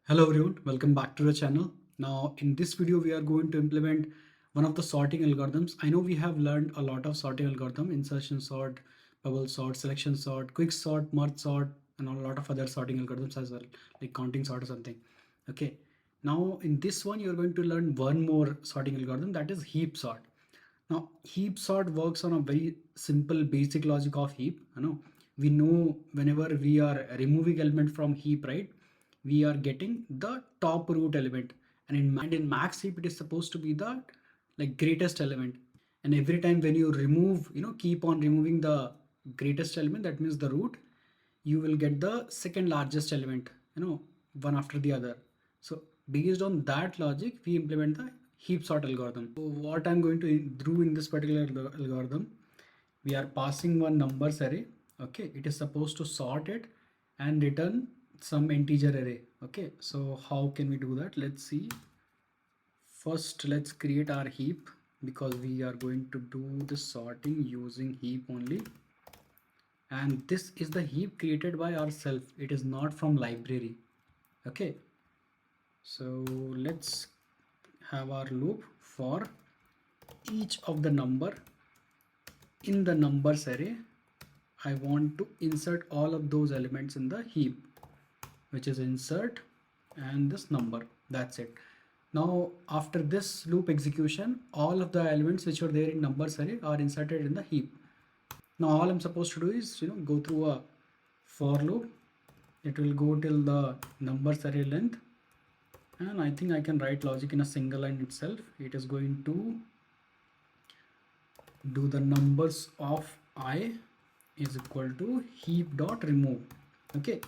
Hello everyone, welcome back to the channel. Now in this video we are going to implement one of the sorting algorithms. I know we have learned a lot of sorting algorithm: insertion sort, bubble sort, selection sort, quick sort, merge sort, and a lot of other sorting algorithms as well, like counting sort or something. Okay, now in this one you're going to learn one more sorting algorithm, that is heap sort. Now heap sort works on a very simple basic logic of heap. We know whenever we are removing element from heap, right, we are getting the top root element, and in max heap it is supposed to be the like greatest element. And every time when you remove, keep on removing the greatest element, that means the root, you will get the second largest element, one after the other. So based on that logic we implement the heap sort algorithm. So what I'm going to do in this particular algorithm, we are passing one numbers array. Okay, it is supposed to sort it and return some integer array. Okay, so how can we do that? Let's see. First let's create our heap, because we are going to do the sorting using heap only, and this is the heap created by ourselves, it is not from library. Okay, so let's have our loop for each of the number in the numbers array. I want to insert all of those elements in the heap, which is insert and this number. That's it. Now after this loop execution, all of the elements which are there in numbers array are inserted in the heap. Now all I'm supposed to do is go through a for loop. It will go till the numbers array length, and I think I can write logic in a single line itself. It is going to do the numbers of I is equal to heap dot remove. Okay,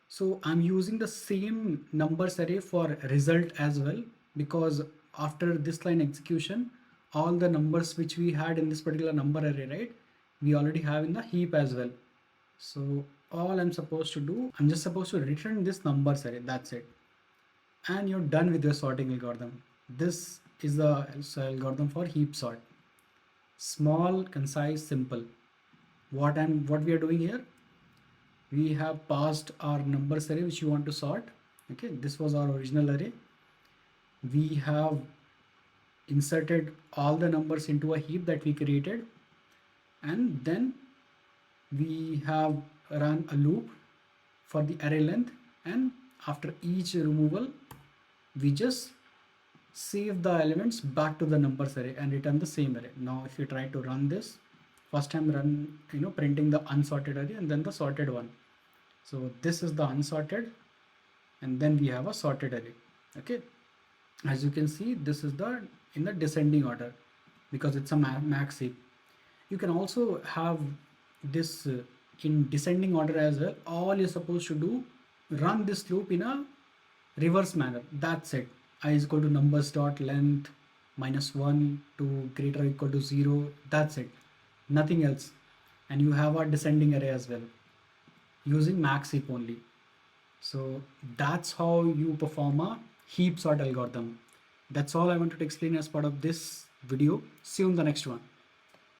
so I'm using the same numbers array for result as well, because after this line execution, all the numbers which we had in this particular number array, right, we already have in the heap as well. So all I'm supposed to do, I'm just supposed to return this numbers array, that's it, and you're done with your sorting algorithm. This is the algorithm for heap sort. Small, concise, simple. What we are doing here, we have passed our numbers array which you want to sort. Okay, this was our original array. We have inserted all the numbers into a heap that we created, and then we have run a loop for the array length, and after each removal we just save the elements back to the numbers array and return the same array. Now if you try to run this, first time run, printing the unsorted array and then the sorted one. So this is the unsorted, and then we have a sorted array. Okay, as you can see, this is the in the descending order because it's a max heap. You can also have this in descending order as well. All you're supposed to do, run this loop in a reverse manner. That's it. I is equal to numbers dot length -1 to greater or equal to 0. That's it, nothing else. And you have a descending array as well using max heap only. So that's how you perform a heap sort algorithm. That's all I wanted to explain as part of this video. See you in the next one.